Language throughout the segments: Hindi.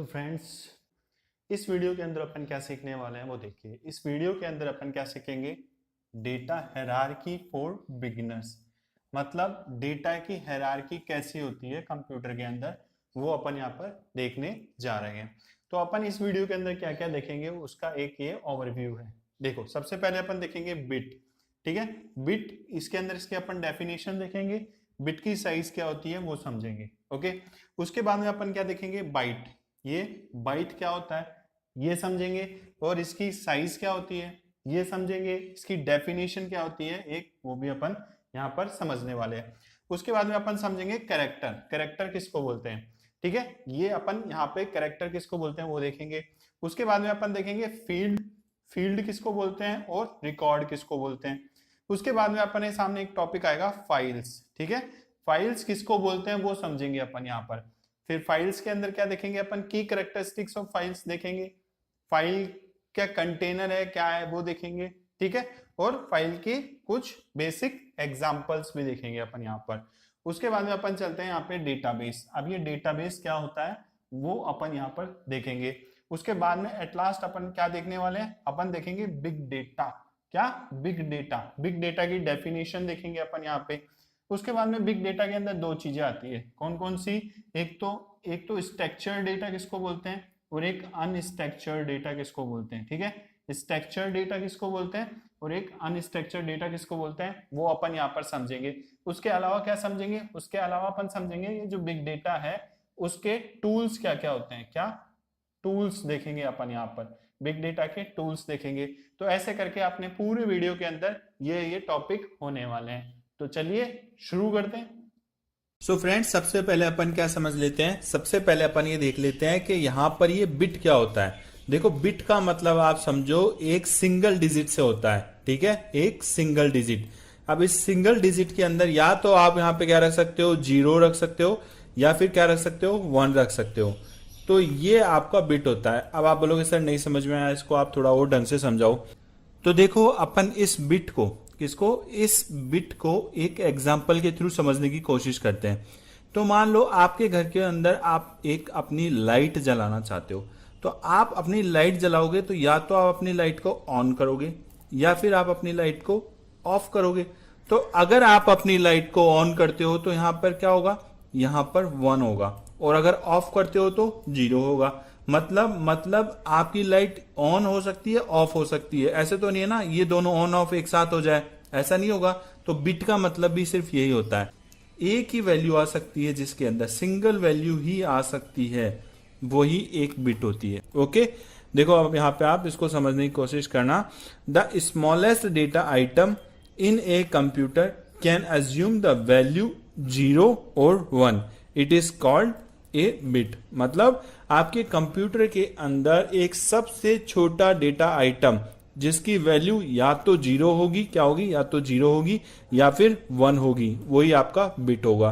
तो फ्रेंड्स, इस वीडियो के अंदर अपन क्या सीखने वाले हैं वो देखिए। इस वीडियो के अंदर अपन क्या सीखेंगे, डेटा हायरार्की फॉर बिगिनर्स। मतलब डेटा की हायरार्की कैसी होती है कंप्यूटर के अंदर, वो अपन यहाँ पर देखने जा रहे हैं। तो अपन इस वीडियो के अंदर क्या क्या देखेंगे उसका एक ये ओवरव्यू है। देखो, सबसे पहले अपन देखेंगे बिट। ठीक है, बिट, इसके अंदर इसके अपन डेफिनेशन देखेंगे, बिट की साइज क्या होती है वो समझेंगे। ओके, उसके बाद में अपन क्या देखेंगे, बाइट। ये बाइट क्या होता है ये समझेंगे, और इसकी साइज क्या होती है ये समझेंगे, इसकी डेफिनेशन क्या होती है एक, वो भी अपन यहाँ पर समझने वाले हैं। उसके बाद में अपन समझेंगे कैरेक्टर। कैरेक्टर किसको बोलते हैं, ठीक है, ये अपन यहाँ पे कैरेक्टर किसको बोलते हैं वो देखेंगे। उसके बाद में अपन देखेंगे फील्ड। फील्ड किसको बोलते हैं और रिकॉर्ड किसको बोलते हैं। उसके बाद में अपने सामने एक टॉपिक आएगा फाइल्स। ठीक है, फाइल्स किसको बोलते हैं वो समझेंगे अपन यहाँ पर। फिर फाइल्स के अंदर क्या देखेंगे अपन, की कैरेक्टरिस्टिक्स ऑफ फाइल्स देखेंगे, फाइल क्या कंटेनर है क्या है वो देखेंगे। ठीक है, और फाइल की कुछ बेसिक एग्जांपल्स भी देखेंगे अपन यहाँ पर। उसके बाद में अपन चलते हैं यहाँ पे डेटाबेस। अब ये डेटाबेस क्या होता है वो अपन यहाँ पर देखेंगे। उसके बाद में एट लास्ट अपन क्या देखने वाले हैं, अपन देखेंगे बिग डेटा। क्या, बिग डेटा। बिग डेटा की डेफिनेशन देखेंगे अपन यहाँ पे। उसके बाद में बिग डेटा के अंदर दो चीजें आती है, कौन कौन सी, एक तो स्ट्रक्चर्ड डेटा किसको बोलते हैं, और एक अनस्ट्रक्चर्ड डेटा किसको बोलते हैं। ठीक है, स्ट्रक्चर्ड डेटा किसको बोलते हैं और एक अनस्ट्रक्चर्ड डेटा किसको बोलते हैं, वो अपन यहाँ पर समझेंगे। उसके अलावा क्या समझेंगे, उसके अलावा अपन समझेंगे ये जो बिग डेटा है उसके टूल्स क्या क्या होते हैं। क्या टूल्स देखेंगे अपन यहाँ पर, बिग डेटा के टूल्स देखेंगे। तो ऐसे करके अपने पूरे वीडियो के अंदर ये टॉपिक होने वाले हैं। तो चलिए शुरू करते हैं। सो फ्रेंड्स, सबसे पहले अपन क्या समझ लेते हैं, सबसे पहले अपन ये देख लेते हैं कि यहाँ पर ये बिट क्या होता है। देखो, बिट का मतलब आप समझो एक सिंगल डिजिट से होता है। ठीक है, एक सिंगल डिजिट। अब इस सिंगल डिजिट के अंदर या तो आप यहाँ पे क्या रख सकते हो, 0 रख सकते हो, या फिर क्या रख सकते हो, 1 रख सकते हो। तो ये आपका बिट होता है। अब आप बोलोगे सर नहीं समझ में आया, इसको आप थोड़ा और ढंग से समझाओ। तो देखो, अपन इस बिट को, किसको, इस बिट को एक एग्जाम्पल के थ्रू समझने की कोशिश करते हैं। तो मान लो आपके घर के अंदर आप एक अपनी लाइट जलाना चाहते हो। तो आप अपनी लाइट जलाओगे तो या तो आप अपनी लाइट को ऑन करोगे या फिर आप अपनी लाइट को ऑफ करोगे। तो अगर आप अपनी लाइट को ऑन करते हो तो यहां पर क्या होगा, यहां पर 1 होगा, और अगर ऑफ करते हो तो 0 होगा। मतलब आपकी लाइट ऑन हो सकती है, ऑफ हो सकती है। ऐसे तो नहीं है ना ये दोनों ऑन ऑफ एक साथ हो जाए, ऐसा नहीं होगा। तो बिट का मतलब भी सिर्फ यही होता है, एक ही वैल्यू आ सकती है जिसके अंदर सिंगल वैल्यू ही आ सकती है, वही एक बिट होती है। ओके, देखो अब यहाँ पे आप इसको समझने की कोशिश करना। The smallest data item in a computer can assume the value 0 और 1, it is called a bit. मतलब आपके कंप्यूटर के अंदर एक सबसे छोटा डेटा आइटम जिसकी वैल्यू या तो 0 होगी, क्या होगी, या तो 0 होगी या फिर 1 होगी, वही आपका बिट होगा।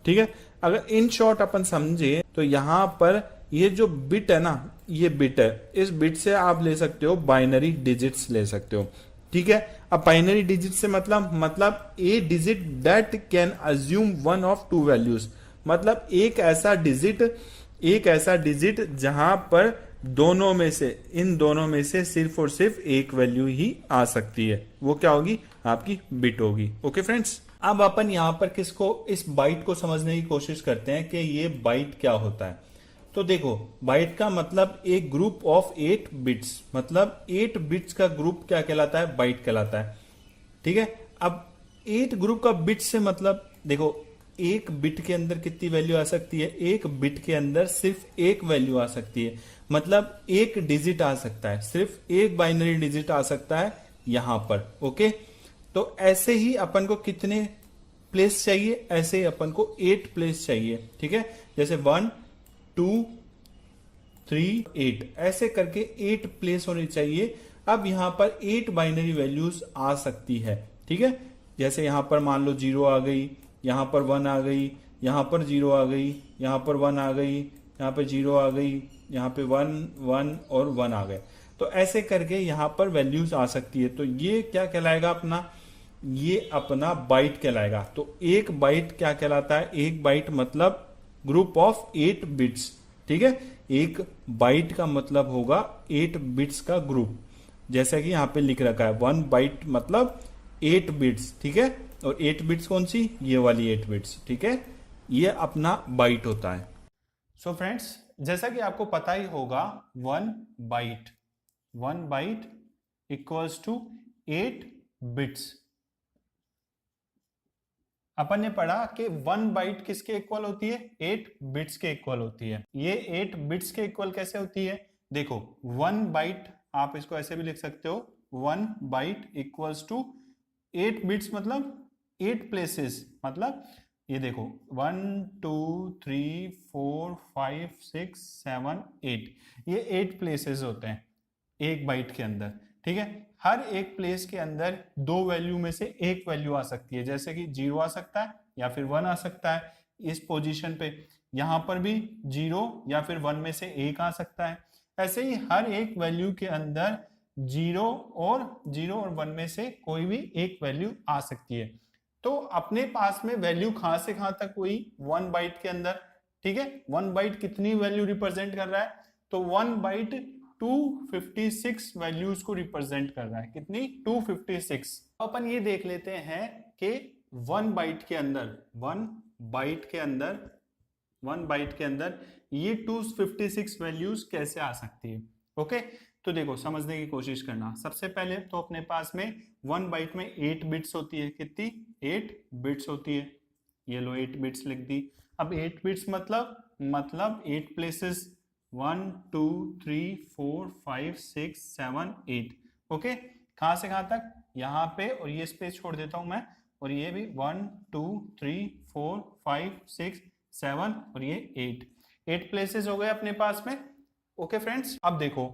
ठीक है, अगर इन शॉर्ट अपन समझे तो यहां पर ये जो बिट है ना, ये बिट है। इस बिट से आप ले सकते हो बाइनरी डिजिट्स ले सकते हो। ठीक है, अब बाइनरी डिजिट से मतलब a digit that can assume one of two values. मतलब एक ऐसा डिजिट जहां पर दोनों में से, इन दोनों में से सिर्फ और सिर्फ एक वैल्यू ही आ सकती है, वो क्या होगी, आपकी बिट होगी। ओके फ्रेंड्स, अब अपन यहां पर किसको, इस बाइट को समझने की कोशिश करते हैं कि ये बाइट क्या होता है। तो देखो, बाइट का मतलब एक ग्रुप ऑफ 8 बिट्स, मतलब 8 बिट्स का ग्रुप क्या कहलाता है, बाइट कहलाता है। ठीक है, अब 8 ग्रुप का बिट से मतलब देखो, एक बिट के अंदर कितनी वैल्यू आ सकती है, एक बिट के अंदर सिर्फ एक वैल्यू आ सकती है। मतलब एक डिजिट आ सकता है, सिर्फ एक बाइनरी डिजिट आ सकता है यहां पर। ओके, तो ऐसे ही अपन को कितने प्लेस चाहिए, ऐसे ही अपन को 8 प्लेस चाहिए। ठीक है, जैसे 1 2 3 8, ऐसे करके 8 प्लेस होनी चाहिए। अब यहां पर 8 बाइनरी वैल्यूज आ सकती है। ठीक है, जैसे यहां पर मान लो 0 आ गई, यहां पर 1 आ गई, यहां पर 0 आ गई, यहां पर 1 आ गई, यहां पर 0 आ गई, यहां पे 1 1 और 1 आ गए। तो ऐसे करके यहां पर वैल्यूज आ सकती है। तो ये क्या कहलाएगा अपना, ये अपना बाइट कहलाएगा। तो एक बाइट क्या कहलाता है, एक बाइट मतलब ग्रुप ऑफ 8 बिट्स। ठीक है, एक बाइट का मतलब होगा 8 बिट्स का ग्रुप, जैसा कि यहाँ पे लिख रखा है 1 बाइट मतलब 8 बिट्स, ठीक है। और 8 बिट्स कौन सी, ये वाली 8 बिट्स, ठीक है, ये अपना बाइट होता है। सो फ्रेंड्स, जैसा कि आपको पता ही होगा 1 बाइट इक्वल्स टू 8 बिट्स। अपन ने पढ़ा कि 1 बाइट किसके इक्वल होती है, 8 बिट्स के इक्वल होती है। ये 8 बिट्स के इक्वल कैसे होती है, देखो 1 बाइट आप इसको ऐसे भी लिख सकते हो, 1 बाइट इक्वल्स टू 8 बिट्स मतलब 8 प्लेसेस, मतलब ये देखो 1 2 3 4 5 6 7 8, ये 8 प्लेसेस होते हैं एक बाइट के अंदर, ठीक है। हर एक प्लेस के अंदर दो वैल्यू में से एक वैल्यू आ सकती है, जैसे कि 0 आ सकता है या फिर 1 आ सकता है इस पोजीशन पे, यहां पर भी 0 या फिर 1 में से एक आ सकता है। ऐसे ही हर एक वैल्यू के अंदर 0 और 1 में से कोई भी एक वैल्यू आ सकती है। तो अपने पास में वैल्यू कहां से कहां तक हुई, 1 बाइट के अंदर, ठीक है। 1 बाइट कितनी वैल्यू रिप्रेजेंट कर रहा है, तो 1 बाइट 256 वैल्यूज को रिप्रेजेंट कर रहा है, कितनी, 256। अपन ये देख लेते हैं कि 1 बाइट के अंदर 1 बाइट के अंदर ये 256 वैल्यूज कैसे आ सकती है। ओके, तो देखो समझने की कोशिश करना। सबसे पहले तो अपने पास में 1 बाइट में 8 बिट्स होती है, कितनी, 8 बिट्स होती है, ये लो 8 बिट्स लिख दी। अब 8 बिट्स मतलब 8 प्लेसेस, 1 2 3 4 5 6 7 8, ओके। कहां से कहां तक, यहां पे, और ये स्पेस छोड़ देता हूं मैं, और ये भी 1 2 3 4 5 6 7 और ये 8 प्लेसेस हो गए अपने पास में। ओके फ्रेंड्स, अब देखो,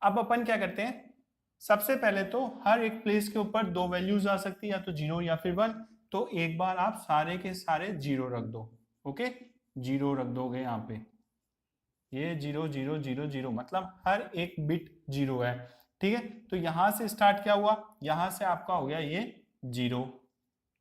अब अपन क्या करते हैं, सबसे पहले तो हर एक प्लेस के ऊपर दो वैल्यूज आ सकती है, या तो 0 या फिर 1। तो एक बार आप सारे के सारे 0 रख दो, ओके, 0 रख दोगे यहाँ पे, ये 0 0 0 0 मतलब हर एक बिट 0 है, ठीक है। तो यहां से स्टार्ट क्या हुआ, यहां से आपका हो गया ये 0,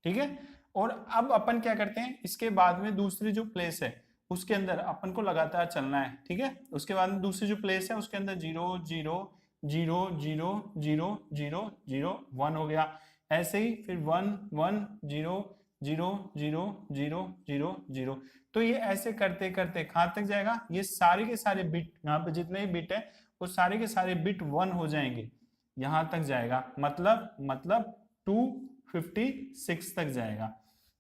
ठीक है। और अब अपन क्या करते हैं, इसके बाद में दूसरी जो प्लेस है उसके अंदर अपन को लगातार चलना है, ठीक है। उसके बाद में दूसरी जो प्लेस है उसके अंदर 0 0 0 0 0 0 0 1 हो गया, ऐसे ही फिर 1 1 0 0 0 0 0 0। तो ये ऐसे करते करते कहां तक जाएगा, ये सारे के सारे बिट, यहाँ पे जितने भी बिट है वो सारे के सारे बिट 1 हो जाएंगे, यहां तक जाएगा, मतलब 256 तक जाएगा।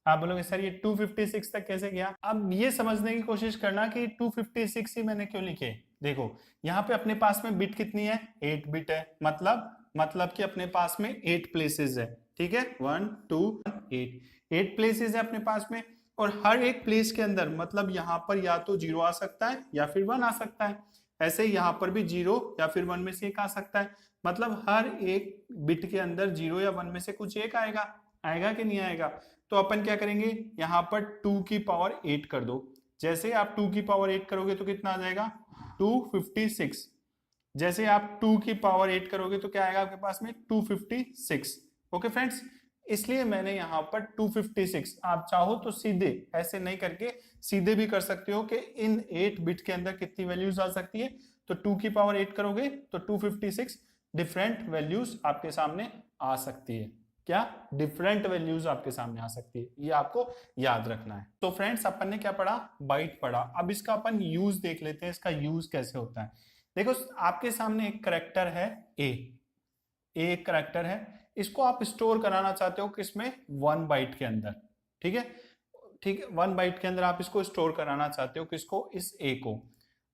आप बोलोगे सर ये 256 तक कैसे गया, अब ये समझने की कोशिश करना कि 256 ही मैंने क्यों लिखे। देखो यहाँ पे अपने पास में बिट कितनी है, 8 बिट है, मतलब कि अपने पास में 8 प्लेसेस है, ठीक है, 1 2 8 प्लेसेस है अपने पास में। और हर एक प्लेस के अंदर मतलब यहाँ पर या तो 0 आ सकता है या फिर 1 आ सकता है, ऐसे ही यहाँ पर भी 0 या फिर 1 में से एक आ सकता है, मतलब हर एक बिट के अंदर 0 या 1 में से कुछ एक आएगा कि नहीं आएगा। तो अपन क्या करेंगे, यहाँ पर 2 की पावर 8 कर दो, जैसे आप 2 की पावर 8 करोगे तो कितना आ जाएगा, 256। जैसे आप 2 की पावर 8 करोगे तो क्या आएगा आपके पास में, 256। ओके फ्रेंड्स, इसलिए मैंने यहाँ पर 256, आप चाहो तो सीधे ऐसे नहीं करके सीधे भी कर सकते हो कि इन 8 बिट के अंदर कितनी वैल्यूज आ सकती है। तो 2 की पावर 8 करोगे तो 256 डिफरेंट वैल्यूज आपके सामने आ सकती है, क्या, डिफरेंट वैल्यूज आपके सामने आ सकती है, ये आपको याद रखना है। तो फ्रेंड्स अपन ने क्या पढ़ा, बाइट पढ़ा। अब इसका अपन यूज देख लेते हैं, इसका यूज कैसे होता है। देखो आपके सामने एक करैक्टर है ए एक करैक्टर है, इसको आप स्टोर कराना चाहते हो किसमें, 1 बाइट के अंदर, ठीक है, 1 बाइट के अंदर आप इसको स्टोर कराना चाहते हो, किसको, इस ए को।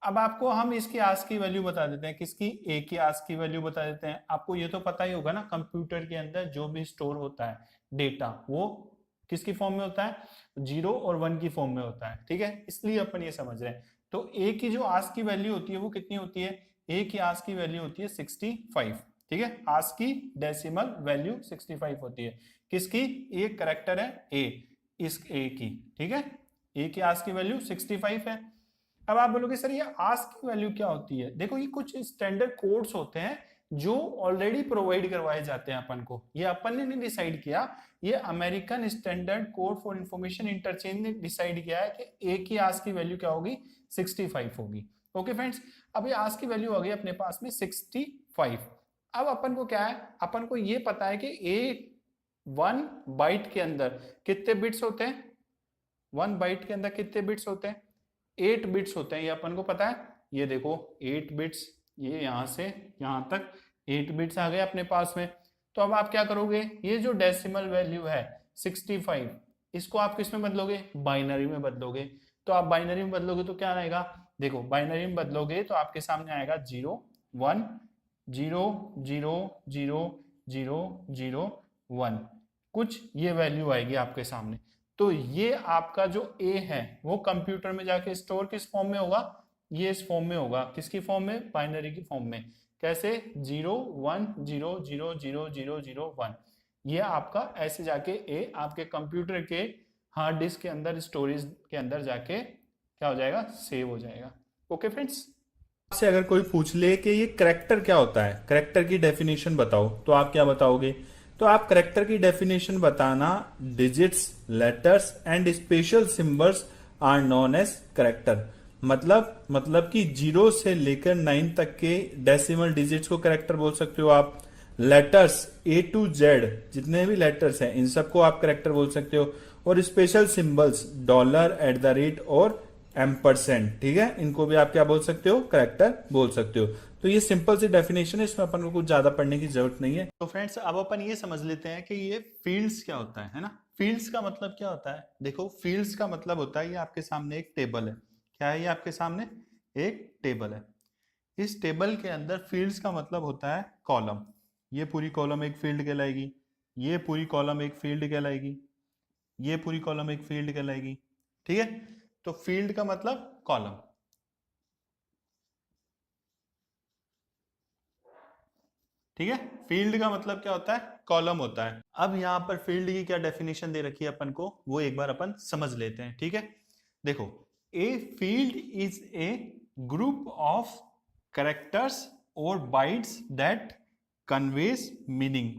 अब आपको हम इसकी आस्क की वैल्यू बता देते हैं, किसकी, ए की आस्क की वैल्यू बता देते हैं। आपको ये तो पता ही होगा ना, कंप्यूटर के अंदर जो भी स्टोर होता है डेटा वो किसकी फॉर्म में होता है, 0 और 1 की फॉर्म में होता है, ठीक है, इसलिए अपन ये समझ रहे हैं। तो ए की जो आस्क की वैल्यू होती है वो कितनी होती है, ए की आस्क की वैल्यू होती है 65, ठीक है, आस्क की डेसिमल वैल्यू 65 होती है, किसकी, एक करैक्टर है ए, इस ए की, ठीक है, ए की आस्क की वैल्यू 65 है। अब आप बोलोगे सर ये आस्क की वैल्यू क्या होती है, देखो ये कुछ स्टैंडर्ड कोड्स होते हैं जो ऑलरेडी प्रोवाइड करवाए जाते हैं अपन को, ये अपन ने नहीं डिसाइड किया, ये American standard code for information interchange ने डिसाइड किया है कि ए की आस्क की वैल्यू क्या होगी, 65 होगी। ओके फ्रेंड्स, अभी आज की वैल्यू आ गई अपने पास में 65। अब अपन को क्या है, अपन को ये पता है कि वन बाइट के अंदर कितने बिट्स होते हैं, वन बाइट के अंदर कितने बिट्स होते हैं, 8 बिट्स होते हैं, ये अपन को पता है। ये देखो 8 बिट्स, ये यहां से यहां तक 8 बिट्स आ गए अपने पास में। तो अब आप क्या करोगे, ये जो डेसिमल वैल्यू है 65, इसको आप किस में बदलोगे, बाइनरी में बदलोगे। तो आप बाइनरी में बदलोगे तो क्या आएगा, देखो बाइनरी में बदलोगे तो आपके सामने आएगा 0 1 0 0 0 0 0 1, कुछ ये वैल्यू आएगी आपके सामने। तो ये आपका जो ए है वो कंप्यूटर में जाके स्टोर किस फॉर्म में होगा, ये इस फॉर्म में होगा, किसकी फॉर्म में, बाइनरी की फॉर्म में। कैसे, 0 1 0 0 0 0 0 1, ये आपका ऐसे जाके ए आपके कंप्यूटर के हार्ड डिस्क के अंदर, स्टोरेज के अंदर जाके क्या हो जाएगा, सेव हो जाएगा। ओके फ्रेंड्स, आपसे अगर कोई पूछ ले कि ये करेक्टर क्या होता है, करेक्टर की डेफिनेशन बताओ, तो आप क्या बताओगे? तो आप करेक्टर की डेफिनेशन बताना, digits, letters and special symbols are known as character. मतलब कि 0 से लेकर 9 तक के डेसिमल डिजिट्स को करेक्टर बोल सकते हो आप। लेटर्स A to Z जितने भी लेटर्स हैं इन सबको आप करेक्टर बोल सकते हो। और स्पेशल सिंबल्स डॉलर, @ और एम्परसेंट, ठीक है, इनको भी आप क्या बोल सकते हो, करेक्टर बोल सकते हो। तो ये सिंपल सी डेफिनेशन है, इसमें अपन को कुछ ज्यादा पढ़ने की जरूरत नहीं है। तो फ्रेंड्स अब अपन ये समझ लेते हैं कि ये फील्ड्स क्या होता है ना। फील्ड्स का मतलब क्या होता है, देखो फील्ड्स का मतलब होता है, ये आपके सामने एक टेबल है, क्या है ये आपके सामने एक टेबल है। इस टेबल के अंदर फील्ड्स का मतलब होता है कॉलम, ये पूरी कॉलम एक फील्ड कहलाएगी, ये पूरी कॉलम एक फील्ड कहलाएगी, ये पूरी कॉलम एक फील्ड कहलाएगी, ठीक है। तो फील्ड का मतलब कॉलम, ठीक है। फील्ड का मतलब क्या होता है, कॉलम होता है। अब यहां पर फील्ड की क्या डेफिनेशन दे रखी है अपन को, वो एक बार अपन समझ लेते हैं, ठीक है। देखो, a field is a group of characters और बाइट्स दैट कन्वेज मीनिंग।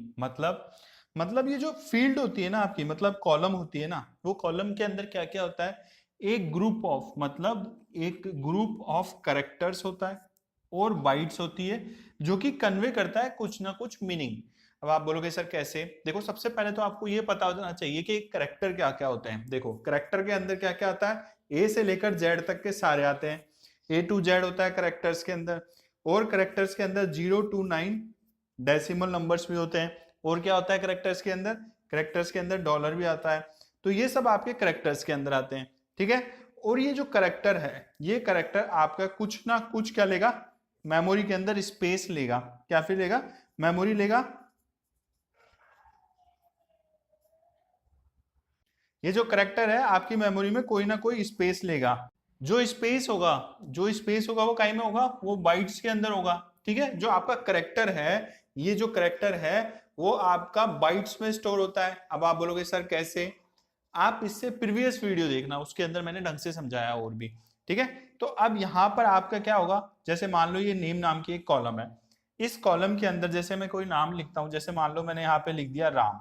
मतलब ये जो फील्ड होती है ना आपकी, मतलब कॉलम होती है ना, वो कॉलम के अंदर क्या क्या होता है, एक ग्रुप ऑफ, मतलब एक ग्रुप ऑफ कैरेक्टर्स होता है और बाइट्स होती है जो कि कन्वे करता है कुछ ना कुछ मीनिंग। अब आप बोलोगे सर कैसे, देखो सबसे पहले तो आपको ये पता होना चाहिए कि कैरेक्टर क्या क्या होते हैं। देखो कैरेक्टर के अंदर क्या क्या आता है, ए से लेकर जेड तक के सारे आते हैं, A to Z होता है कैरेक्टर्स के अंदर। और कैरेक्टर्स के अंदर 0 to 9 डेसिमल नंबर्स भी होते हैं। और क्या होता है कैरेक्टर्स के अंदर, कैरेक्टर्स के अंदर डॉलर भी आता है। तो ये सब आपके कैरेक्टर्स के अंदर आते हैं, ठीक है। और ये जो कैरेक्टर है, ये कैरेक्टर आपका कुछ ना कुछ क्या लेगा, मेमोरी के अंदर स्पेस लेगा। क्या फिर लेगा, मेमोरी लेगा। ये जो कैरेक्टर है आपकी मेमोरी में कोई ना कोई स्पेस लेगा। जो स्पेस होगा वो काई में होगा, वो बाइट्स के अंदर होगा, ठीक है। जो आपका कैरेक्टर है, ये जो कैरेक्टर है वो आपका बाइट्स में स्टोर होता है। अब आप बोलोगे सर कैसे, आप इससे प्रीवियस वीडियो देखना, उसके अंदर मैंने ढंग से समझाया और भी, ठीक है। तो अब यहां पर आपका क्या होगा, जैसे मान लो ये नेम नाम की एक कॉलम है, इस कॉलम के अंदर जैसे मैं कोई नाम लिखता हूं, जैसे मान लो मैंने यहाँ पे लिख दिया राम,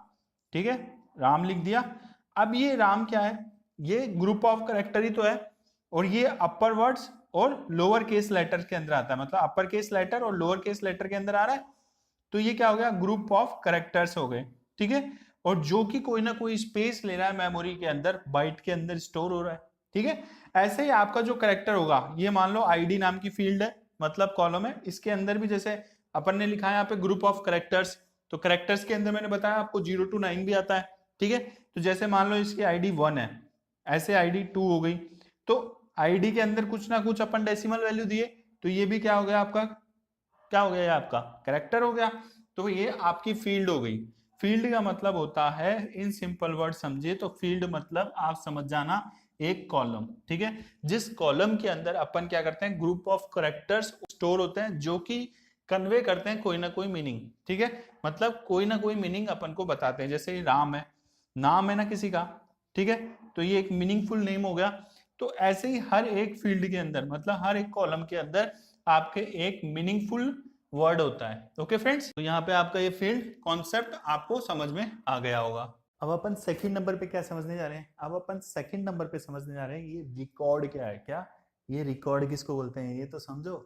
ठीक है, राम लिख दिया। अब ये राम क्या है, ये ग्रुप ऑफ कैरेक्टर ही तो है, और ये अपर वर्ड्स और लोअर केस लेटर के अंदर आता है, मतलब अपर केस लेटर और लोअर केस लेटर के अंदर आ रहा है। तो ये क्या हो गया, ग्रुप ऑफ कैरेक्टर्स हो गए, ठीक है। और जो कि कोई ना कोई स्पेस ले रहा है मेमोरी के अंदर, बाइट के अंदर स्टोर हो रहा है, ठीक है। ऐसे ही आपका जो कैरेक्टर होगा, ये मान लो आईडी नाम की फील्ड है, मतलब कॉलम है, इसके अंदर भी जैसे अपन ने लिखा है यहाँ पे ग्रुप ऑफ कैरेक्टर्स, तो कैरेक्टर्स के अंदर मैंने बताया आपको 0 to 9 भी आता है, ठीक है। तो जैसे मान लो इसकी आईडी 1 है, ऐसे आईडी 2 हो गई, तो आईडी के अंदर कुछ ना कुछ अपन डेसिमल वैल्यू दिए, तो ये भी क्या हो गया आपका, क्या हो गया, ये आपका कैरेक्टर हो गया। तो ये आपकी फील्ड हो गई। फील्ड का मतलब होता है, इन सिंपल वर्ड समझिए तो फील्ड मतलब आप समझ जाना एक कॉलम, ठीक है। जिस कॉलम के अंदर अपन क्या करते हैं, ग्रुप ऑफ कैरेक्टर्स स्टोर होते हैं जो कि कन्वे करते हैं कोई ना कोई मीनिंग, ठीक है। मतलब कोई ना कोई मीनिंग अपन को बताते हैं। जैसे राम है, नाम है ना किसी का, ठीक है, तो ये एक मीनिंगफुल नेम हो गया। तो ऐसे ही हर एक फील्ड के अंदर, मतलब हर एक कॉलम के अंदर आपके एक मीनिंगफुल वर्ड होता है। ओके फ्रेंड्स, तो यहाँ पे आपका ये फील्ड कॉन्सेप्ट आपको समझ में आ गया होगा। अब अपन सेकंड नंबर पे क्या समझने जा रहे हैं, अब अपन सेकंड नंबर पे समझने जा रहे हैं ये रिकॉर्ड क्या है। क्या ये रिकॉर्ड किसको बोलते हैं ये तो समझो,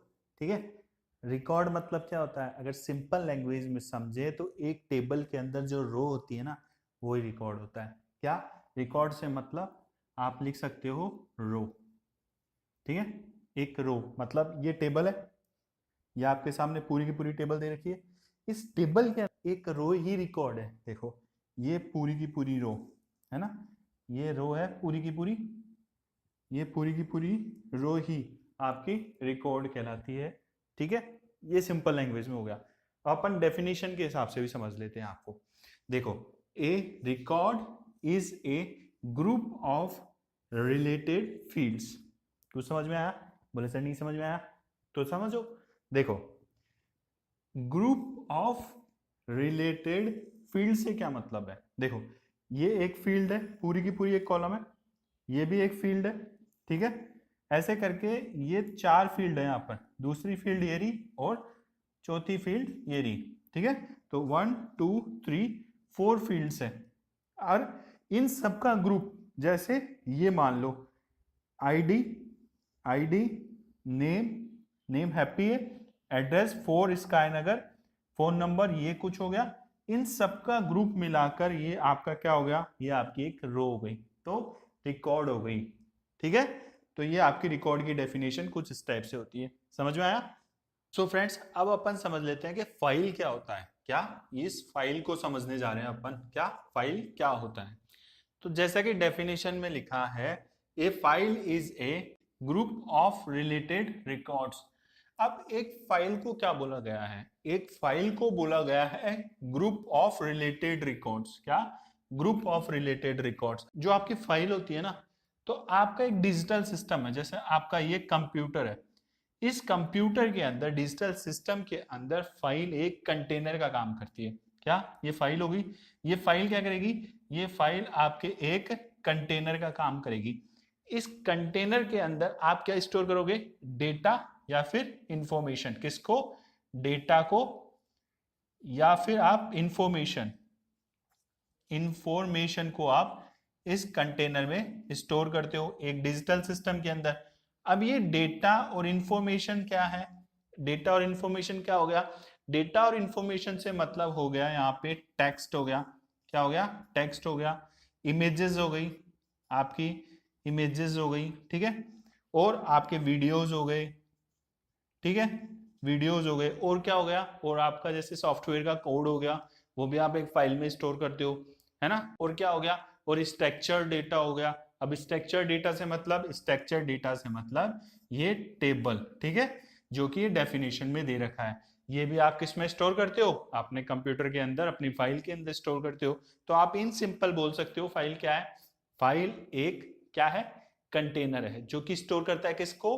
ठीक है। रिकॉर्ड मतलब क्या होता है, अगर सिंपल लैंग्वेज में समझे तो एक टेबल के अंदर जो रो होती है ना वही रिकॉर्ड होता है। क्या रिकॉर्ड से मतलब आप लिख सकते हो रो, ठीक है। एक रो मतलब ये टेबल है, ये आपके सामने पूरी की पूरी टेबल दे रखी है, इस टेबल के एक रो ही रिकॉर्ड है। देखो ये पूरी की पूरी रो है ना, ये रो है पूरी की पूरी, ये पूरी की पूरी रो ही आपकी रिकॉर्ड कहलाती है, ठीक है। ये सिंपल लैंग्वेज में हो गया। अपन डेफिनेशन के हिसाब से भी समझ लेते हैं आपको। देखो a record is a group of related fields. कुछ समझ में आया? बोले सर नहीं समझ में आया, तो समझो। देखो ग्रुप ऑफ रिलेटेड फील्ड से क्या मतलब है, देखो ये एक फील्ड है, पूरी की पूरी एक कॉलम है, ये भी एक फील्ड है, ठीक है। ऐसे करके ये 4 फील्ड है यहाँ पर, दूसरी फील्ड ये रही और चौथी फील्ड ये रही, ठीक है। तो 1 2 3 4 फील्ड्स है, और इन सबका ग्रुप जैसे ये मान लो ID, ID name, name Happy है, एड्रेस 4 स्काईनगर, फोन नंबर ये कुछ हो गया, इन सबका ग्रुप मिलाकर ये आपका क्या हो गया, ये आपकी एक रो हो गई, तो रिकॉर्ड हो गई, ठीक है। तो ये आपकी रिकॉर्ड की डेफिनेशन कुछ इस टाइप से होती है। समझ में आया? सो फ्रेंड्स अब अपन समझ लेते हैं कि फाइल क्या होता है। क्या इस फाइल को समझने जा रहे हैं अपन, क्या फाइल क्या होता है। तो जैसा कि डेफिनेशन में लिखा है, a file is a group of related records. अब एक फाइल को क्या बोला गया है, एक फाइल को बोला गया है ग्रुप ऑफ रिलेटेड रिकॉर्ड्स। क्या? Group of related records. जो आपकी फाइल होती है ना, तो आपका एक डिजिटल सिस्टम है, जैसे आपका ये कंप्यूटर है, इस कंप्यूटर के अंदर डिजिटल सिस्टम के अंदर फाइल एक कंटेनर का काम करती है। क्या? ये फाइल होगी, ये फाइल क्या करेगी, ये फाइल आपके एक कंटेनर का काम करेगी। इस कंटेनर के अंदर आप क्या स्टोर करोगे, डेटा या फिर इंफॉर्मेशन। किसको? डेटा को, या फिर आप इंफॉर्मेशन, इंफॉर्मेशन को आप इस कंटेनर में स्टोर करते हो एक डिजिटल सिस्टम के अंदर। अब ये डेटा और इंफॉर्मेशन क्या है, डेटा और इंफॉर्मेशन क्या हो गया, डेटा और इंफॉर्मेशन से मतलब हो गया यहाँ पे टेक्स्ट हो गया। क्या हो गया? टेक्स्ट हो गया। इमेजेस हो गई, आपकी इमेजेस हो गई, ठीक है। और आपके वीडियोस हो गए, ठीक है, वीडियोस हो गए। और क्या हो गया, और आपका जैसे सॉफ्टवेयर का कोड हो गया, वो भी आप एक फाइल में स्टोर करते हो, है ना। और क्या हो गया, और स्ट्रक्चर डेटा हो गया। अब स्ट्रक्चर डेटा से मतलब, स्ट्रक्चर डेटा से मतलब ये टेबल, ठीक है, जो कि ये डेफिनेशन में दे रखा है। ये भी आप किस में स्टोर करते हो, अपने कंप्यूटर के अंदर, अपनी फाइल के अंदर स्टोर करते हो। तो आप इन सिंपल बोल सकते हो फाइल क्या है, फाइल एक क्या है, कंटेनर है, जो कि स्टोर करता है किसको,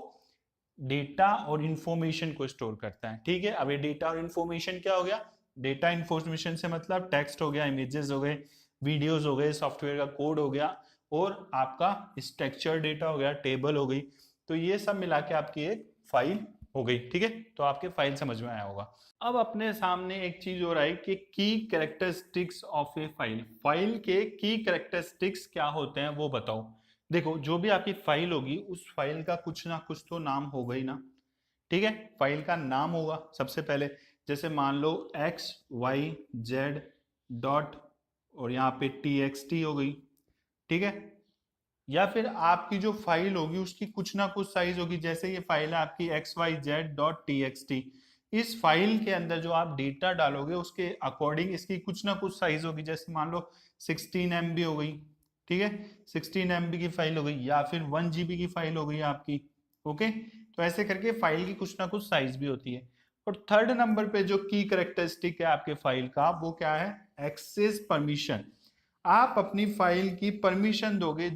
डेटा और इंफॉर्मेशन को स्टोर करता है, ठीक है। अब ये डेटा और इंफॉर्मेशन क्या हो गया, डेटा इंफॉर्मेशन से मतलब टेक्स्ट हो गया, इमेजेस हो गए, वीडियोस हो गए, सॉफ्टवेयर का कोड हो गया, और आपका स्ट्रक्चर डेटा हो गया, टेबल हो गई। तो ये सब मिला के आपकी एक फाइल हो गई, ठीक है। तो आपके फाइल समझ में आया होगा। अब अपने सामने एक चीज हो रहा है कि की characteristics of A file, file के की कैरेक्टरिस्टिक्स क्या होते हैं वो बताओ। देखो जो भी आपकी फाइल होगी उस फाइल का कुछ ना कुछ तो नाम होगा ही ना, ठीक है। फाइल का नाम होगा सबसे पहले, जैसे मान लो XYZ डॉट और यहाँ पे TXT हो गई, ठीक है। या फिर आपकी जो फाइल होगी उसकी कुछ ना कुछ साइज होगी, जैसे ये फाइल है आपकी XYZ.txt। इस फाइल के अंदर जो आप डेटा डालोगे उसके अकॉर्डिंग इसकी कुछ ना कुछ साइज होगी, जैसे मान लो 16 MB हो गई, ठीक है, 16 MB की फाइल हो गई, या फिर 1 GB की फाइल हो गई आपकी, ओके। तो ऐसे करके फाइल की कुछ ना कुछ साइज भी होती है। और थर्ड नंबर पे जो की कैरेक्टरिस्टिक है आपके फाइल का, वो क्या है, एक्सेस परमिशन। आप अपनी फाइल की परमिशन दोगे,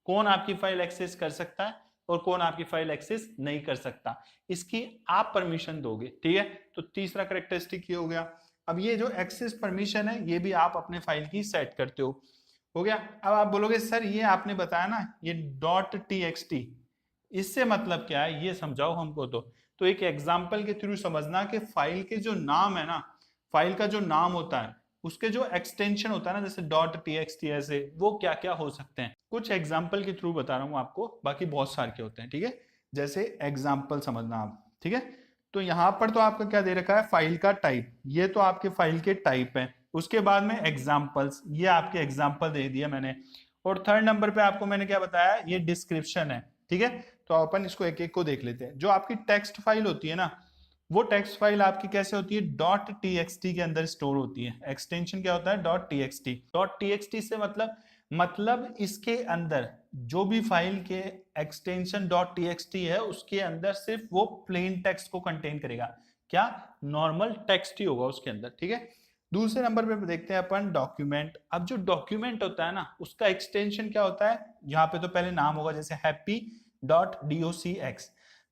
कौन आपकी फाइल एक्सेस कर सकता है और कौन आपकी फाइल एक्सेस नहीं कर सकता, इसकी आप परमिशन दोगे, ठीक है। तो तीसरा कैरेक्टरिस्टिक ये हो गया। अब ये जो एक्सेस परमिशन है ये भी आप अपने फाइल की सेट करते हो गया। अब आप बोलोगे सर ये आपने बताया ना ये .txt, इससे मतलब क्या है ये समझाओ हमको। तो एक एग्जांपल के थ्रू समझना कि फाइल के जो नाम है ना, फाइल का जो नाम होता है उसके जो एक्सटेंशन होता है ना, जैसे .txt ऐसे, वो क्या क्या हो सकते हैं, कुछ एग्जांपल के थ्रू बता रहा हूं आपको, बाकी बहुत सारे के होते हैं, ठीक है। जैसे एग्जाम्पल समझना आप, ठीक है। तो यहाँ पर तो आपका क्या दे रखा है, फाइल का टाइप, ये तो आपके फाइल के टाइप है। उसके बाद में एग्जाम्पल्स, ये आपके एग्जाम्पल दे दिया मैंने। और थर्ड नंबर पे आपको मैंने क्या बताया, ये डिस्क्रिप्शन है, ठीक है। तो अपन इसको एक एक को देख लेते हैं। जो आपकी टेक्स्ट फाइल होती है ना, वो टेक्स्ट फाइल आपकी कैसे होती है, डॉट टीएक्सटी के अंदर स्टोर होती है। एक्सटेंशन क्या होता है, डॉट टीएक्सटी। डॉट टीएक्सटी से मतलब इसके अंदर जो भी फाइल के एक्सटेंशन डॉट टीएक्सटी है, उसके अंदर सिर्फ वो प्लेन टेक्स्ट को कंटेन करेगा। क्या, नॉर्मल टेक्स्ट ही होगा उसके अंदर, ठीक है। दूसरे नंबर पे देखते हैं अपन डॉक्यूमेंट। अब जो डॉक्यूमेंट होता है ना, उसका एक्सटेंशन क्या होता है, यहाँ पे तो पहले नाम होगा, जैसे हैप्पी डॉट docx।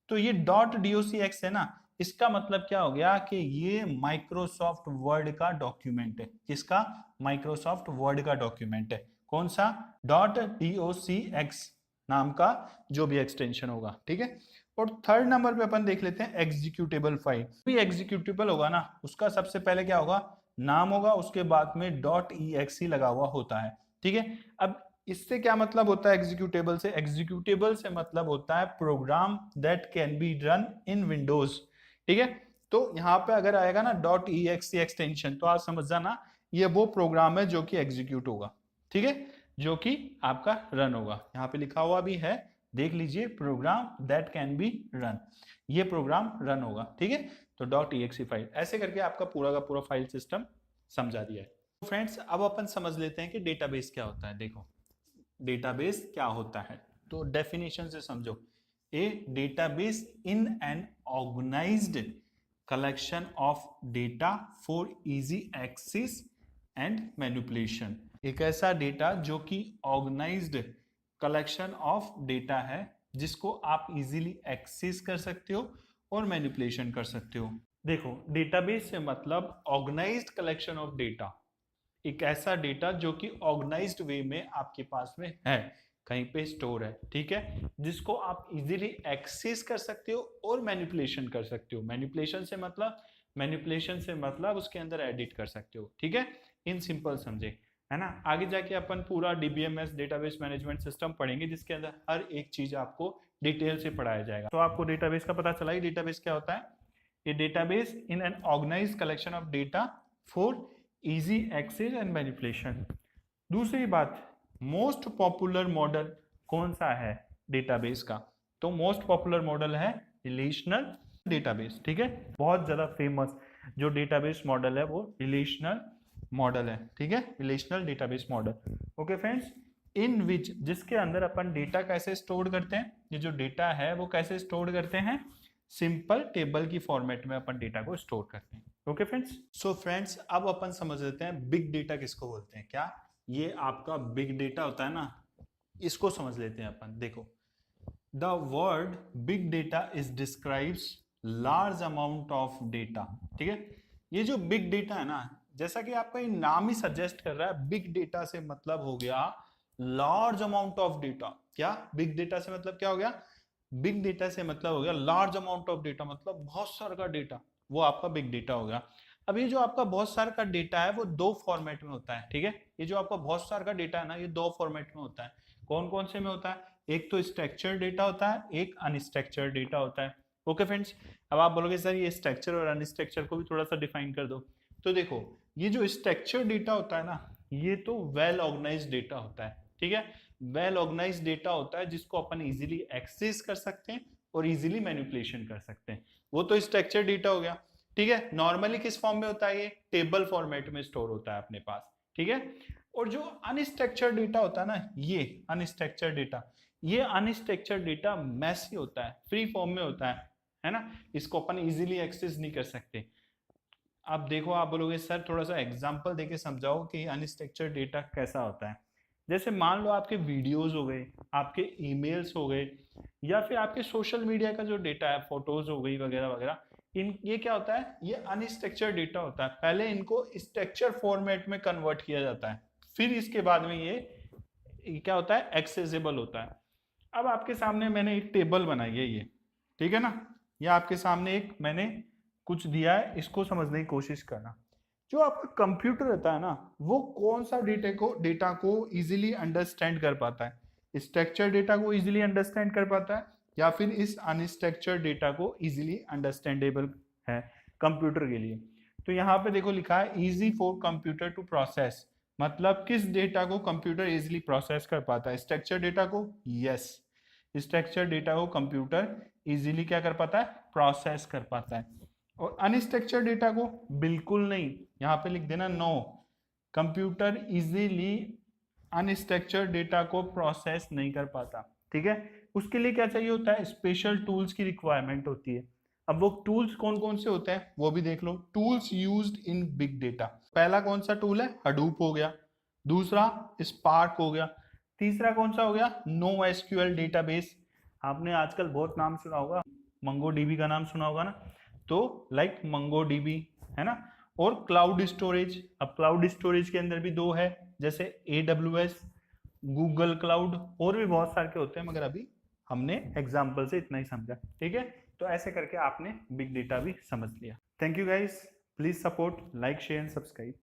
तो ये डॉट docx है ना, इसका मतलब क्या हो गया कि ये माइक्रोसॉफ्ट वर्ड का डॉक्यूमेंट है। किसका, माइक्रोसॉफ्ट वर्ड का डॉक्यूमेंट है। कौन सा, डॉट docx नाम का जो भी एक्सटेंशन होगा, ठीक है। और थर्ड नंबर पे अपन देख लेते हैं एग्जीक्यूटेबल फाइल। भी एग्जीक्यूटेबल होगा ना, उसका सबसे पहले क्या होगा, नाम होगा, उसके बाद में डॉट exe लगा हुआ होता है, ठीक है। अब इससे क्या मतलब होता है एग्जीक्यूटेबल से, एग्जीक्यूटेबल से मतलब होता है program that can be run in Windows, ठीक है। तो यहाँ पे अगर आएगा ना डॉट exe एक्सटेंशन, तो आप समझ जाना ये वो प्रोग्राम है जो कि एग्जीक्यूट होगा, ठीक है, जो कि आपका रन होगा। यहाँ पे लिखा हुआ भी है, देख लीजिए, program that can be run, ये प्रोग्राम रन होगा, ठीक है। तो डॉट exe फाइल, ऐसे करके आपका पूरा का पूरा फाइल सिस्टम समझा दिया है। तो फ्रेंड्स अब अपन समझ लेते हैं कि डेटाबेस क्या होता है। देखो डेटाबेस क्या होता है, तो डेफिनेशन से समझो। A database in an organised collection of data for easy access and manipulation. एक ऐसा डेटा जो कि ऑर्गेनाइज्ड कलेक्शन ऑफ डेटा है, जिसको आप इजीली एक्सेस कर सकते हो और मैनिपुलेशन कर सकते हो। देखो डेटाबेस से मतलब ऑर्गेनाइज्ड कलेक्शन ऑफ डेटा, एक ऐसा डेटा जो कि ऑर्गेनाइज्ड वे में आपके पास में है, कहीं पे स्टोर है, ठीक है, जिसको आप इजीली एक्सेस कर सकते हो और मैनिपुलेशन कर सकते हो। मैनिपुलेशन से मतलब उसके अंदर एडिट कर सकते हो, ठीक है, इन सिंपल समझे, है ना। आगे जाके अपन पूरा डीबीएमएस डेटाबेस मैनेजमेंट सिस्टम पढ़ेंगे, जिसके अंदर हर एक चीज आपको डिटेल से पढ़ाया जाएगा। तो आपको डेटाबेस का पता चला ही, डेटाबेस क्या होता है, a database in an organised collection of data for easy access and manipulation. दूसरी बात, मोस्ट पॉपुलर मॉडल कौन सा है डेटाबेस का, तो मोस्ट पॉपुलर मॉडल है रिलेशनल डेटाबेस, ठीक है। बहुत ज्यादा फेमस जो डेटाबेस मॉडल है वो रिलेशनल मॉडल है, ठीक है, relational database model. Okay friends, in which, जिसके अंदर अपन डेटा कैसे स्टोर करते हैं, ये जो डेटा है वो कैसे स्टोर करते हैं, सिंपल टेबल की फॉर्मेट में अपन डेटा को स्टोर करते हैं। ओके फ्रेंड्स, सो फ्रेंड्स अब अपन समझ लेते हैं बिग डेटा किसको बोलते हैं। क्या ये आपका बिग डेटा होता है ना, इसको समझ लेते हैं अपन। देखो the word big data is describes large amount of data, ठीक है। ये जो बिग डेटा है ना, जैसा कि आपका ये नाम ही सजेस्ट कर रहा है, बिग डेटा से मतलब हो गया लार्ज अमाउंट ऑफ डेटा। क्या, बिग डेटा से मतलब क्या हो गया, बिग डेटा से मतलब हो गया लार्ज अमाउंट ऑफ डेटा, मतलब बहुत सारा का डेटा, वो आपका बिग डेटा हो गया। अब ये जो आपका बहुत सारा का डेटा है वो दो फॉर्मेट में होता है, ठीक है। ये जो आपका बहुत सारा का डेटा है ना, ये दो फॉर्मेट में होता है। कौन कौन से में होता है, एक तो स्ट्रक्चर डेटा होता है, एक अनस्ट्रक्चर्ड डेटा होता है। ओके फ्रेंड्स, अब आप बोलोगे सर ये स्ट्रक्चर और अनस्ट्रक्चर को भी थोड़ा सा डिफाइन कर दो। तो देखो ये जो स्ट्रक्चर डेटा होता है ना, ये तो वेल ऑर्गेनाइज्ड डेटा होता है, ठीक है, वेल ऑर्गेनाइज्ड डेटा होता है, जिसको अपन इजीली एक्सेस कर सकते हैं और इजीली मैनिपुलेशन कर सकते हैं। वो तो स्ट्रक्चर डेटा हो गया, ठीक है। नॉर्मली किस फॉर्म में होता है, ये टेबल फॉर्मेट में स्टोर होता है अपने पास, ठीक है। और जो अनस्ट्रक्चर्ड डेटा होता है ना, ये अनस्ट्रक्चर्ड डेटा मैसी होता है, फ्री फॉर्म में होता है ना, इसको अपन इजीली एक्सेस नहीं कर सकते। अब देखो आप बोलोगे सर थोड़ा सा एग्जांपल देके समझाओ कि अनस्ट्रक्चर्ड डेटा कैसा होता है। जैसे मान लो आपके वीडियोस हो गए, आपके ईमेल्स हो गए, या फिर आपके सोशल मीडिया का जो डेटा है, फोटोज हो गई वगैरह वगैरह, ये क्या होता है, ये अनस्ट्रक्चर्ड डेटा होता है। पहले इनको स्ट्रक्चर फॉर्मेट में कन्वर्ट किया जाता है, फिर इसके बाद में ये क्या होता है, एक्सेसिबल होता है। अब आपके सामने मैंने एक टेबल बनाई है, ये ठीक है ना, ये आपके सामने एक मैंने कुछ दिया है, इसको समझने की कोशिश करना। जो आपका कंप्यूटर रहता है ना, वो कौन सा डेटा को इजीली अंडरस्टैंड कर पाता है, स्ट्रक्चर डेटा को इजीली अंडरस्टैंड कर पाता है या फिर इस अनस्ट्रक्चर्ड डेटा को इजीली अंडरस्टैंडेबल है कंप्यूटर के लिए। तो यहाँ पे देखो लिखा है easy for computer to process, मतलब किस डेटा को कंप्यूटर इजीली प्रोसेस कर पाता है? स्ट्रक्चर डेटा को। यस, स्ट्रक्चर डेटा को कंप्यूटर इजीली क्या कर पाता है? प्रोसेस कर पाता है। और अनस्ट्रक्चर डेटा को बिल्कुल नहीं, यहाँ पे लिख देना no, computer easily unstructured data को प्रोसेस नहीं कर पाता। ठीक है, उसके लिए क्या चाहिए होता है? स्पेशल टूल्स की रिक्वायरमेंट होती है। अब वो टूल्स कौन कौन से होते हैं वो भी देख लो। Tools used in big data, पहला कौन सा टूल है? हडूप हो गया, दूसरा स्पार्क हो गया, तीसरा कौन सा हो गया? No SQL database. आपने आजकल बहुत नाम सुना होगा, मंगोडीबी का नाम सुना होगा ना, तो लाइक मंगोडीबी है ना। और क्लाउड स्टोरेज, अब क्लाउड स्टोरेज के अंदर भी दो है, जैसे AWS, गूगल क्लाउड, और भी बहुत सारे के होते हैं, मगर अभी हमने एग्जाम्पल से इतना ही समझा। ठीक है, तो ऐसे करके आपने बिग डेटा भी समझ लिया। Thank you guys, please support, like, share and subscribe.